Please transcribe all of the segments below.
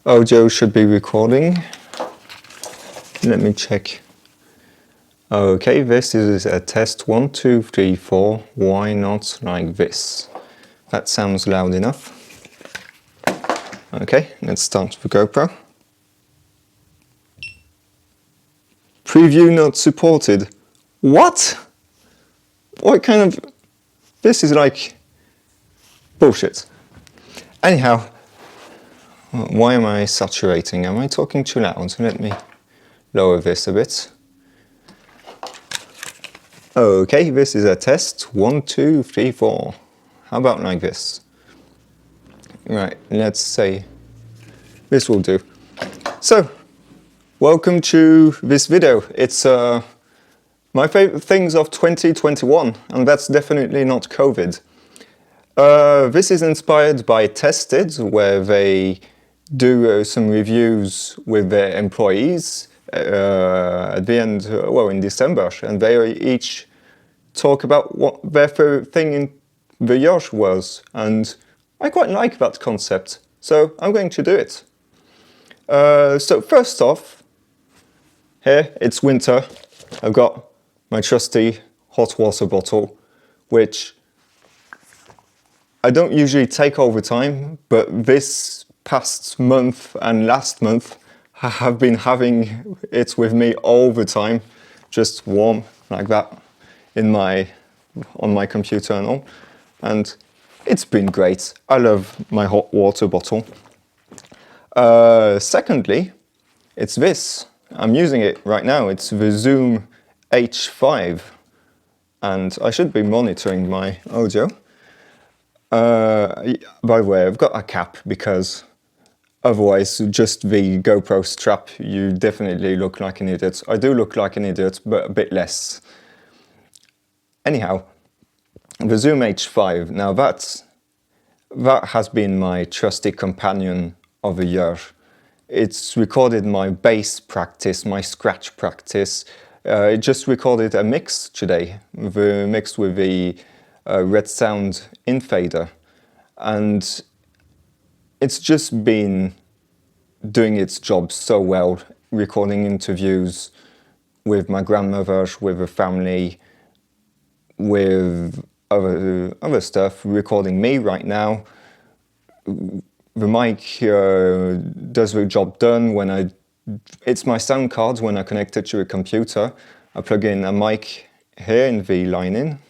audio should be recording. Let me check. Okay, this is a test 1, 2, 3, 4. Why not like this? That sounds loud enough. Okay, let's start the GoPro. Preview not supported. What? What kind of... This is like bullshit. Anyhow, why am I saturating? Am I talking too loud? Let me lower this a bit. Okay, this is a test 1, 2, 3, 4. How about like this? Right, let's say this will do. So, welcome to this video. It's my favorite things of 2021, and that's definitely not COVID. This is inspired by Tested, where they do some reviews with their employees at the end, well, in December, and they each talk about what their favorite thing in the year was, and I quite like that concept, so I'm going to do it. So first off, here it's winter. I've got my trusty hot water bottle, which I don't usually take all the time, but this past month and last month I have been having it with me all the time, just warm like that on my computer and all, and it's been great. I love my hot water bottle. Secondly, it's this. I'm using it right now. It's the Zoom H5, and I should be monitoring my audio. By the way, I've got a cap because otherwise, just the GoPro strap, you definitely look like an idiot. I do look like an idiot, but a bit less. Anyhow, the Zoom H5, now that has been my trusty companion of the year. It's recorded my bass practice, my scratch practice. It just recorded a mix today, the mix with the Red Sound infader, and it's just been doing its job so well, recording interviews with my grandmother, with the family, with other stuff, recording me right now. The mic does the job done when it's my sound card when I connect it to a computer. I plug in a mic here in the line-in,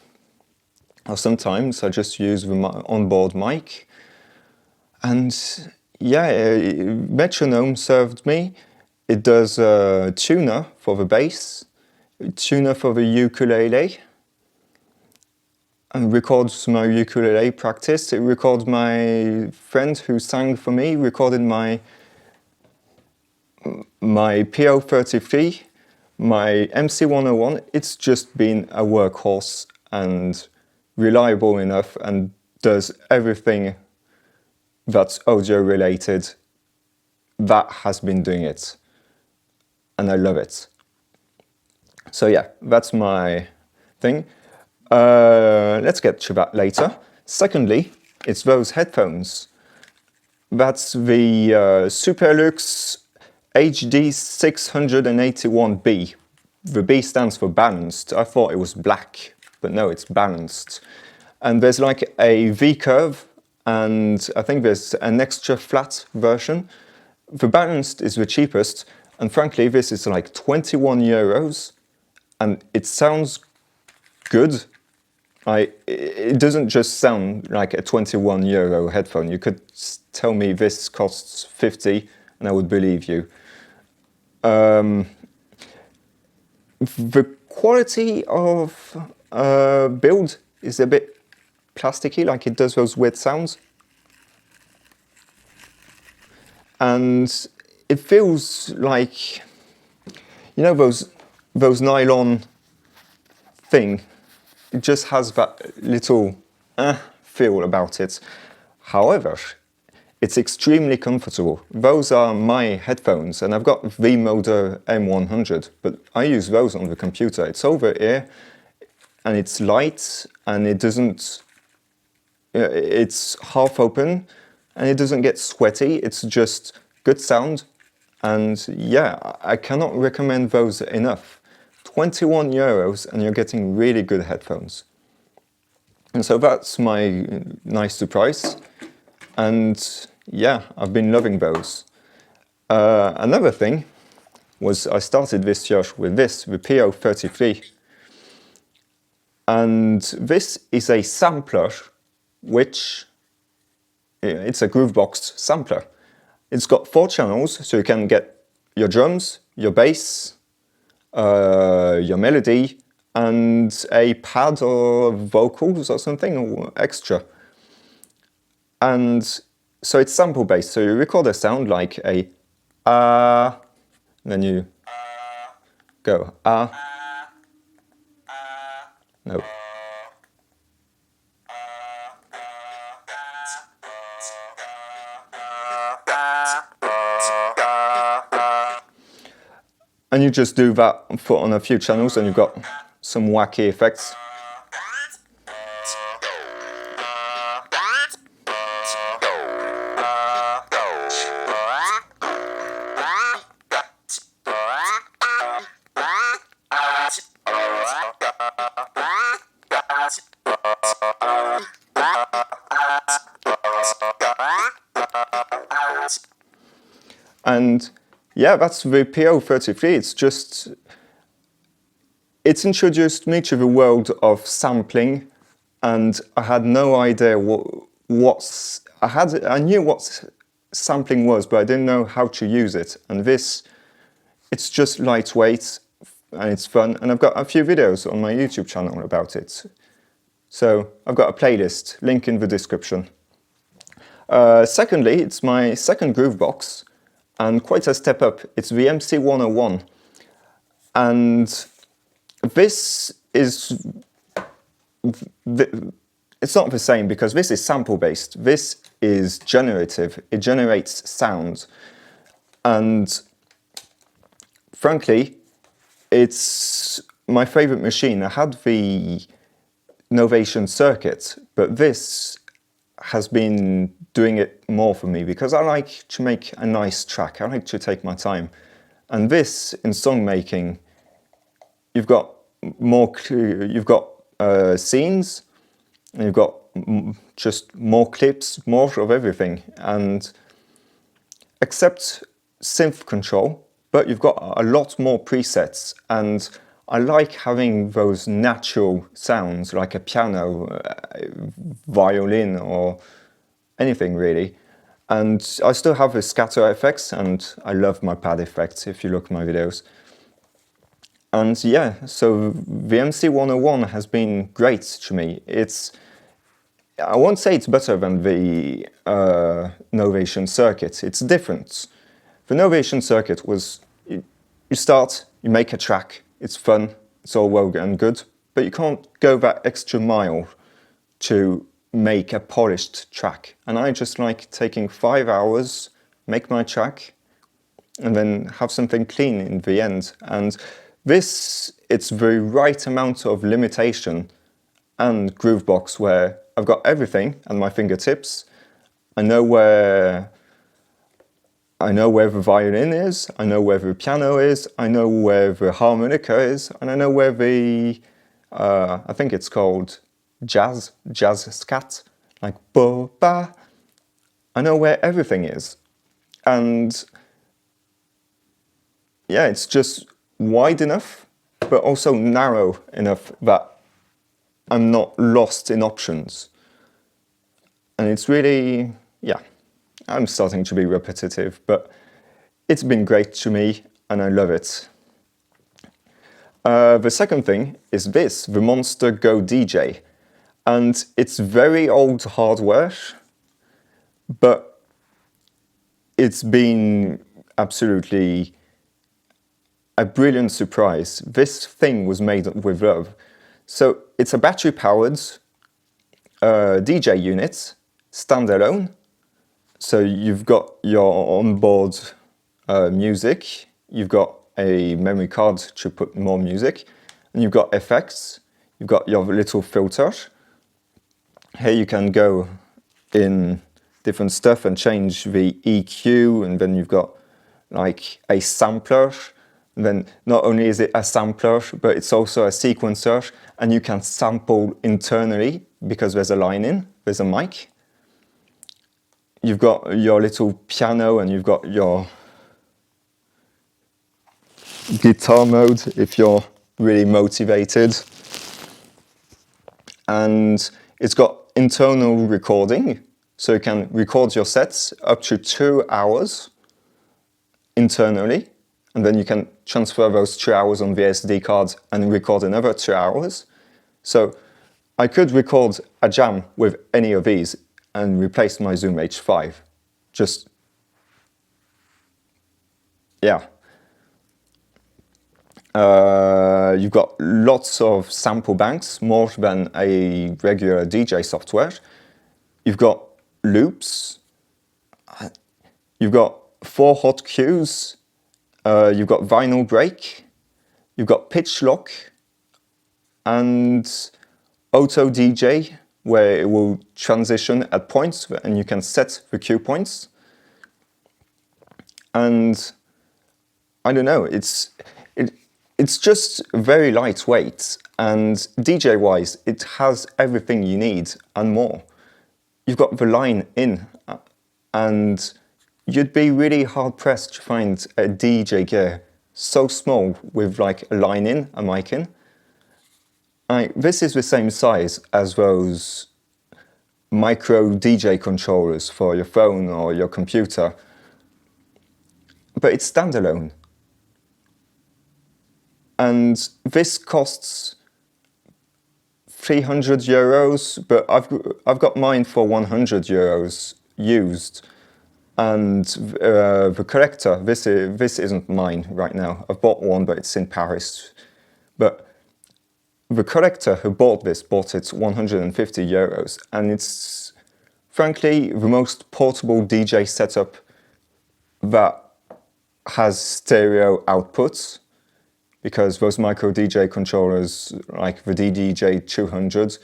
or sometimes I just use the onboard mic. And yeah, metronome served me. It does a tuner for the bass, tuner for the ukulele, and records my ukulele practice. It records my friend who sang for me, recorded my PO33, my MC101. It's just been a workhorse and reliable enough and does everything that's audio related. That has been doing it, and I love it. So yeah, that's my thing. Let's get to that later. Secondly, it's those headphones. That's the Superlux HD 681B. The B stands for balanced. I thought it was black, but no, it's balanced. And there's like a V-curve, and I think there's an extra flat version. The balanced is the cheapest, and frankly, this is like 21 euros, and it sounds good. It doesn't just sound like a 21 euro headphone. You could tell me this costs 50 and I would believe you. The quality of build is a bit plasticky, like it does those weird sounds. And it feels like, you know, those nylon thing. It just has that little feel about it. However, it's extremely comfortable. Those are my headphones, and I've got V-Moder M100, but I use those on the computer. It's over ear, and it's light, and it doesn't... It's half open, and it doesn't get sweaty. It's just good sound, and yeah, I cannot recommend those enough. 21 euros and you're getting really good headphones. And so that's my nice surprise. And yeah, I've been loving those. Another thing was I started this year with this, the PO33. And this is a sampler, which it's a Groovebox sampler. It's got 4 channels, so you can get your drums, your bass, your melody, and a pad or vocals or something or extra. And so it's sample based, so you record a sound like a then you go no. And you just do that on a few channels and you've got some wacky effects. And yeah, that's the PO33. It's introduced me to the world of sampling, and I had no idea I knew what sampling was, but I didn't know how to use it. And it's just lightweight and it's fun. And I've got a few videos on my YouTube channel about it. So I've got a playlist, link in the description. Secondly, it's my second Groovebox. And quite a step up, it's the MC101. And this is, it's not the same because this is sample based. This is generative, it generates sounds. And frankly, it's my favorite machine. I had the Novation circuit, but this has been doing it more for me because I like to make a nice track. I like to take my time. And this, in song making, you've got scenes, and you've got just more clips, more of everything. And except synth control, but you've got a lot more presets. And I like having those natural sounds like a piano, violin, or anything really. And I still have the scatter effects, and I love my pad effects if you look at my videos. And yeah, so the MC101 has been great to me. I won't say it's better than the Novation circuit, it's different. The Novation circuit was, you start, you make a track, it's fun, it's all well and good, but you can't go that extra mile to make a polished track. And I just like taking 5 hours, make my track, and then have something clean in the end. And this, it's the right amount of limitation and Groovebox where I've got everything at my fingertips. I know where the violin is, I know where the piano is, I know where the harmonica is, and I know where the, I think it's called jazz scat, like bo ba. I know where everything is. And yeah, it's just wide enough, but also narrow enough that I'm not lost in options. And it's really, yeah, I'm starting to be repetitive, but it's been great to me and I love it. The second thing is this, the Monster Go DJ. And it's very old hardware, but it's been absolutely a brilliant surprise. This thing was made with love. So it's a battery-powered DJ unit, standalone. So you've got your onboard music, you've got a memory card to put more music, and you've got effects, you've got your little filter. Here you can go in different stuff and change the EQ, and then you've got like a sampler. And then not only is it a sampler, but it's also a sequencer, and you can sample internally because there's a line in, there's a mic. You've got your little piano and you've got your guitar mode if you're really motivated. And it's got internal recording, so you can record your sets up to 2 hours internally, and then you can transfer those 2 hours on the SD card and record another 2 hours. So I could record a jam with any of these and replace my Zoom H5. Just, yeah. You've got lots of sample banks, more than a regular DJ software. You've got loops. You've got 4 hot cues. You've got vinyl break. You've got pitch lock and auto DJ, where it will transition at points and you can set the cue points. And I don't know, it's just very lightweight, and DJ-wise, it has everything you need and more. You've got the line in, and you'd be really hard-pressed to find a DJ gear so small with like a line in, a mic in. This is the same size as those micro DJ controllers for your phone or your computer, but it's standalone. And this costs €300, but I've got mine for €100 used. And the collector, this isn't mine right now. I've bought one, but it's in Paris. But the collector who bought this bought it €150, and it's frankly the most portable DJ setup that has stereo outputs. Because those micro DJ controllers, like the DDJ200,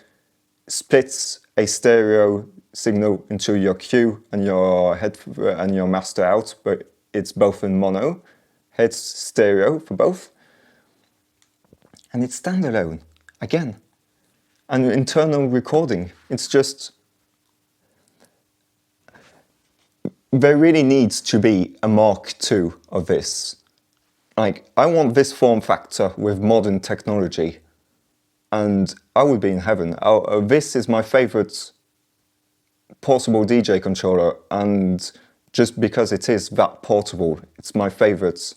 splits a stereo signal into your cue and your head and your master out, but it's both in mono. It's stereo for both. And it's standalone, again. And internal recording, it's just... There really needs to be a Mark II of this. Like, I want this form factor with modern technology, and I would be in heaven. This is my favorite portable DJ controller, and just because it is that portable, it's my favorite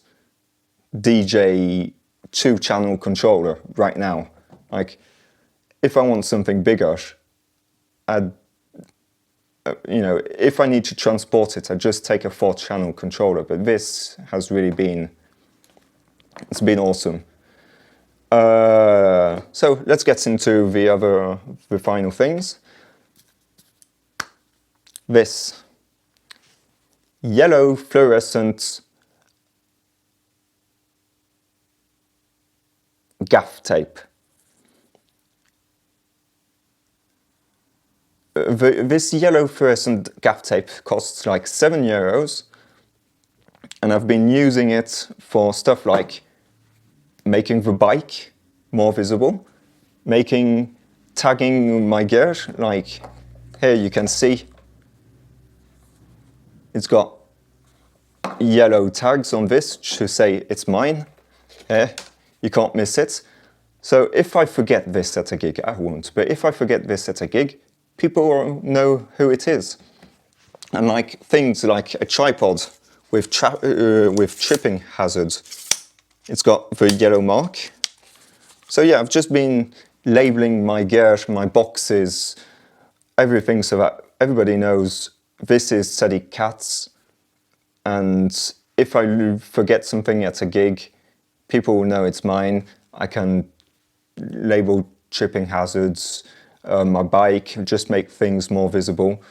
DJ 2-channel controller right now. Like, if I want something bigger, if I need to transport it, I just take a 4-channel controller, but this has really been... It's been awesome. So let's get into the final things. This yellow fluorescent Gaff tape. This yellow fluorescent Gaff tape costs like €7, and I've been using it for stuff like making the bike more visible, tagging my gear, like here you can see it's got yellow tags on this to say it's mine. Here, you can't miss it. So if I forget this at a gig, I won't, but if I forget this at a gig, people know who it is. And like things like a tripod with tripping hazards, it's got the yellow mark. So yeah, I've just been labeling my gear, my boxes, everything so that everybody knows this is Sadiquecat's, and if I forget something at a gig, people will know it's mine. I can label tripping hazards, my bike, just make things more visible.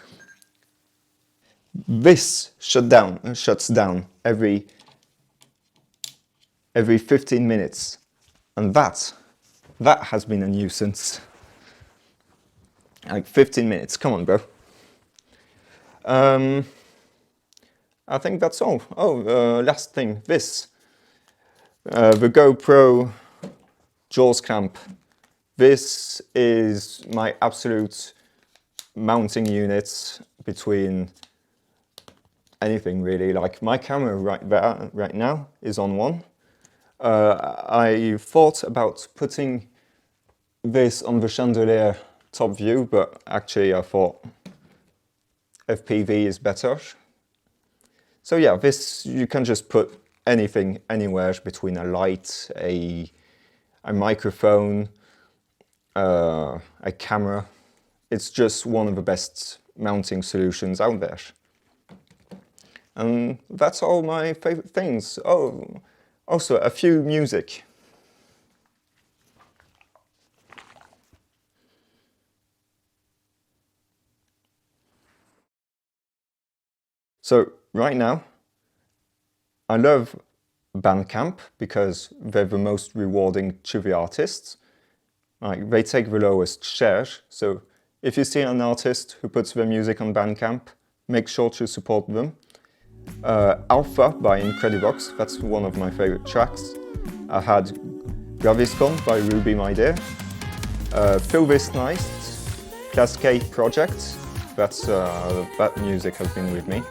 This shuts down every 15 minutes, and that has been a nuisance. Like 15 minutes, come on bro. I think that's all. Oh, last thing, this. The GoPro Jaws clamp. This is my absolute mounting unit between anything really. Like my camera right there, right now, is on one. I thought about putting this on the chandelier top view, but actually I thought FPV is better. So yeah, this, you can just put anything anywhere between a light, a microphone, a camera. It's just one of the best mounting solutions out there. And that's all my favorite things. Oh, also a few music. So right now, I love Bandcamp because they're the most rewarding to the artists. Like, they take the lowest share. So if you see an artist who puts their music on Bandcamp, make sure to support them. Alpha by Incredibox, that's one of my favorite tracks. I had Gaviscon by Ruby My Dear. Feel This Nice, Cascade Project, that music has been with me.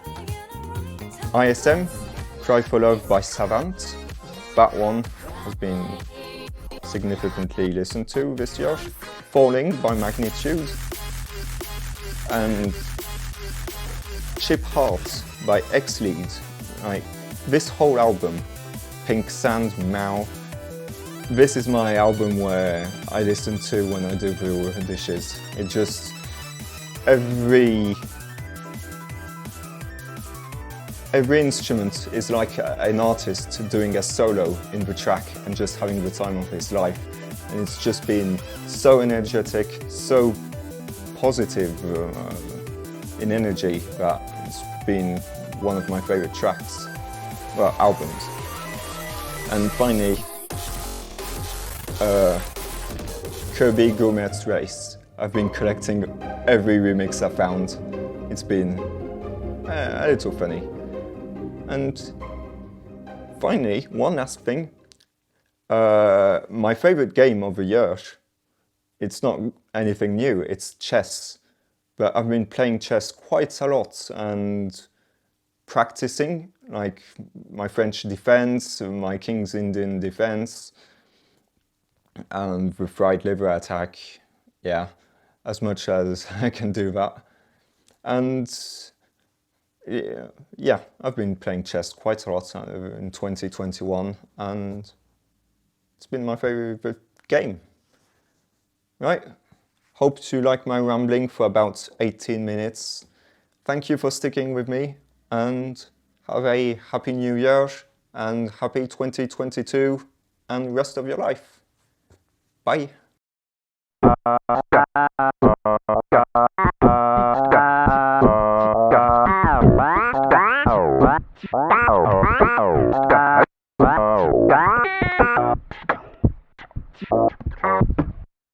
ISM, Cry for Love by Savant. That one has been significantly listened to this year. Falling by Magnitude. And Chip Heart by X-Lead. Like, this whole album, Pink Sand, Mao, this is my album where I listen to when I do the dishes. It just, every instrument is like an artist doing a solo in the track and just having the time of his life. And it's just been so energetic, so positive in energy that it's been one of my favorite tracks, well, albums. And finally, Kirby Gourmet's Race. I've been collecting every remix I found. It's been a little funny. And finally, one last thing. My favorite game of the year, it's not anything new, it's chess. But I've been playing chess quite a lot and practicing, like my French defense, my King's Indian defense, and the fried liver attack. Yeah, as much as I can do that. And yeah, I've been playing chess quite a lot in 2021, and it's been my favorite game. Right, hope you like my rambling for about 18 minutes. Thank you for sticking with me, and have a happy new year, and happy 2022, and rest of your life. Bye.